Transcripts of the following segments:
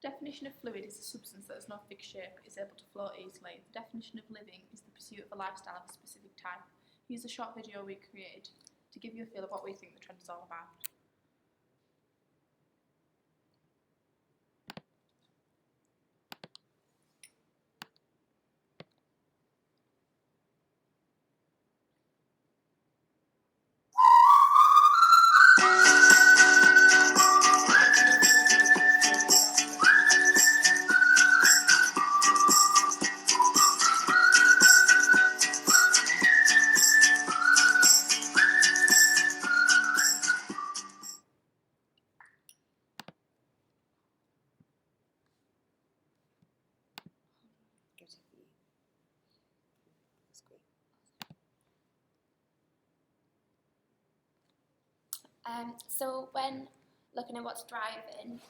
Definition of fluid is a substance that has no fixed shape, is able to float easily. The definition of living is the pursuit of a lifestyle of a specific type. Here's a short video we created to give you a feel of what we think the trend is all about. So when looking at what's driving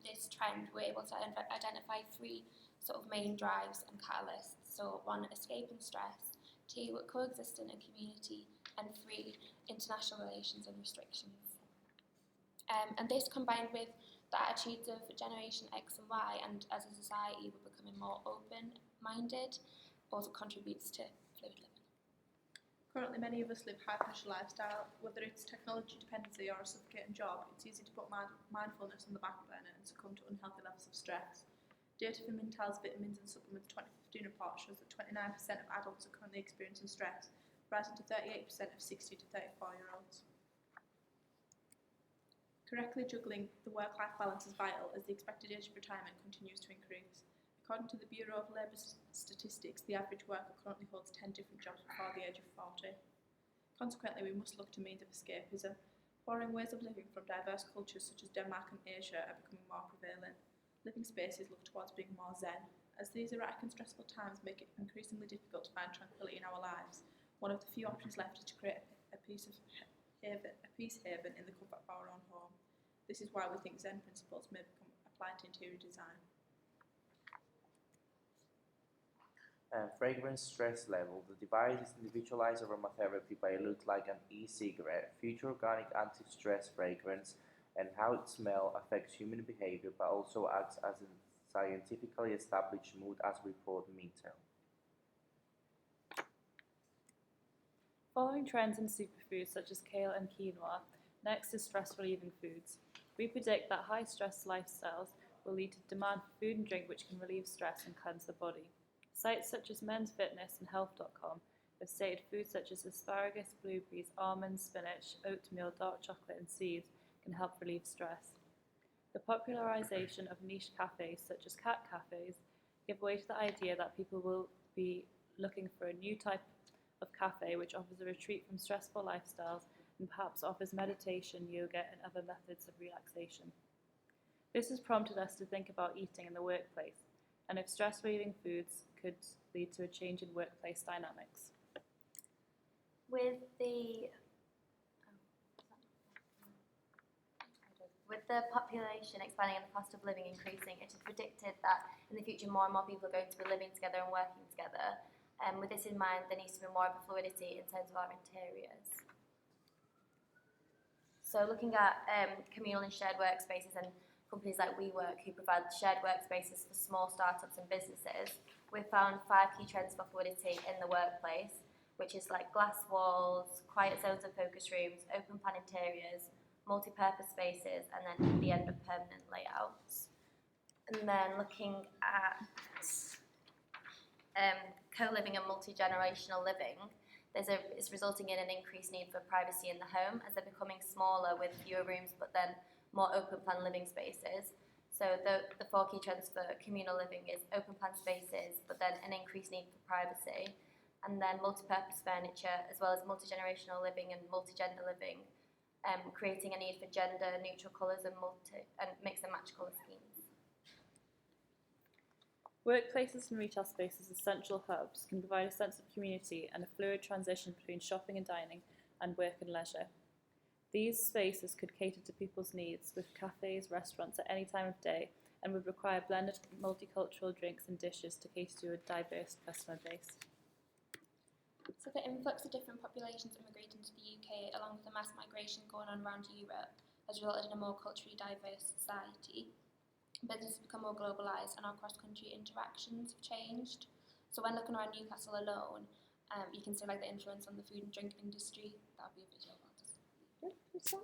this trend, we're able to identify three sort of main drives and catalysts. So one, escaping stress; two, coexisting in community; and three, international relations and restrictions. And this combined with the attitudes of Generation X and Y, and as a society we're becoming more open-minded, also contributes to fluid living. Currently, many of us live a high-pressure lifestyle. Whether it's technology dependency or a suffocating job, it's easy to put mindfulness on the back burner and succumb to unhealthy levels of stress. Data from Mintel's Vitamins and Supplements 2015 report shows that 29% of adults are currently experiencing stress, rising to 38% of 60 to 34-year-olds. Correctly juggling the work-life balance is vital as the expected age of retirement continues to increase. According to the Bureau of Labour Statistics, the average worker currently holds 10 different jobs before the age of 40. Consequently, we must look to means of escapism. Foreign ways of living from diverse cultures such as Denmark and Asia are becoming more prevalent. Living spaces look towards being more zen. As these erratic and stressful times make it increasingly difficult to find tranquility in our lives, one of the few options left is to create a peace haven in the comfort of our own home. This is why we think Zen principles may become applied to interior design. Fragrance stress level. The device is individualized aromatherapy by Look Like an e-cigarette, future organic anti-stress fragrance, and how its smell affects human behavior, but also acts as a scientifically established mood as report Mintel. Following trends in superfoods such as kale and quinoa, next is stress-relieving foods. We predict that high-stress lifestyles will lead to demand for food and drink which can relieve stress and cleanse the body. Sites such as Men's Fitness and Health.com have stated foods such as asparagus, blueberries, almonds, spinach, oatmeal, dark chocolate and seeds can help relieve stress. The popularization of niche cafes such as cat cafes give way to the idea that people will be looking for a new type of cafe which offers a retreat from stressful lifestyles and perhaps offers meditation, yoga and other methods of relaxation. This has prompted us to think about eating in the workplace and if stress-relieving foods could lead to a change in workplace dynamics. With the population expanding and the cost of living increasing, it is predicted that in the future more and more people are going to be living together and working together. With this in mind, there needs to be more of a fluidity in terms of our interiors. So looking at communal and shared workspaces and companies like WeWork who provide shared workspaces for small startups and businesses, we've found 5 key trends for fluidity in the workplace, which is like glass walls, quiet zones and focus rooms, open plan interiors, multi-purpose spaces, and then at the end of permanent layouts. And then looking at co-living and multi-generational living, it's resulting in an increased need for privacy in the home as they're becoming smaller with fewer rooms but then more open plan living spaces. So the 4 key trends for communal living is open plan spaces but then an increased need for privacy, and then multi-purpose furniture as well as multi-generational living and multi-gender living, creating a need for gender neutral colours and mix and match colour schemes. Workplaces and retail spaces as central hubs can provide a sense of community and a fluid transition between shopping and dining and work and leisure. These spaces could cater to people's needs with cafes, restaurants at any time of day and would require blended multicultural drinks and dishes to cater to a diverse customer base. So the influx of different populations immigrating to the UK along with the mass migration going on around Europe has resulted in a more culturally diverse society. businesses become more globalised and our cross-country interactions have changed. So when looking around Newcastle alone, you can see like the influence on the food and drink industry. That would be a visual. I'll just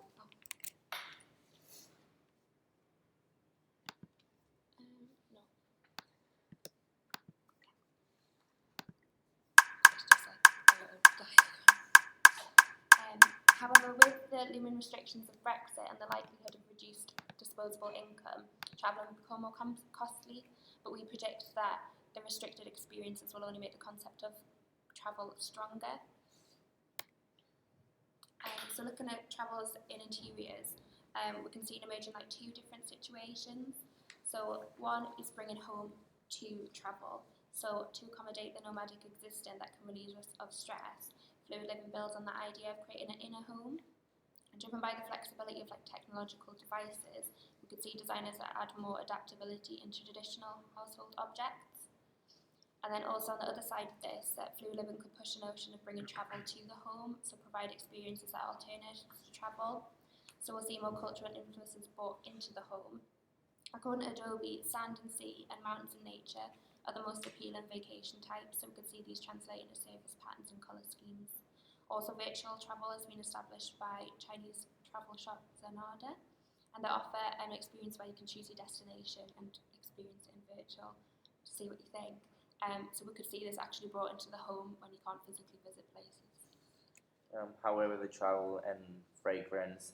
no. It's just like a little diagram. However, with the looming restrictions of Brexit and the likelihood of reduced disposable income, travel will become more costly, but we predict that the restricted experiences will only make the concept of travel stronger. So looking at travels in interiors, we can see it emerging like two different situations. So one is bringing home to travel. So to accommodate the nomadic existence that can relieve us of stress, Fluid Living builds on the idea of creating an inner home. And driven by the flexibility of like technological devices, we could see designers that add more adaptability into traditional household objects. And then also on the other side of this, Fluid Living could push a notion of bringing travel to the home, so provide experiences that are alternatives to travel. So we'll see more cultural influences brought into the home. According to Adobe, sand and sea and mountains and nature are the most appealing vacation types, so we could see these translate into surface patterns and colour schemes. Also, virtual travel has been established by Chinese travel shop Zanada, and they offer an experience where you can choose your destination and experience it in virtual to see what you think. So we could see this actually brought into the home when you can't physically visit places. However, the travel and fragrance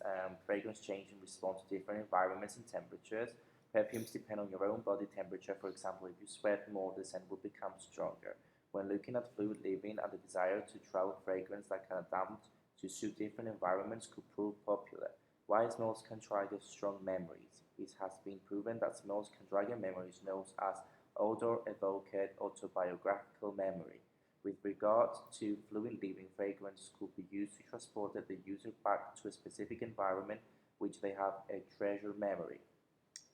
change in response to different environments and temperatures. Perfumes depend on your own body temperature. For example, if you sweat more, the scent will become stronger. When looking at Fluid Living and the desire to travel, fragrance that can adapt to suit different environments could prove popular. Why smells can trigger strong memories. It has been proven that smells can trigger memories known as odor-evoked autobiographical memory. With regard to Fluid Living, fragrance could be used to transport the user back to a specific environment which they have a treasured memory.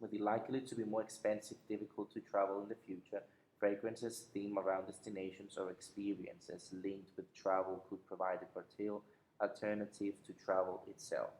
With it likely to be more expensive, difficult to travel in the future, fragrances themed around destinations or experiences linked with travel could provide a fertile alternative to travel itself.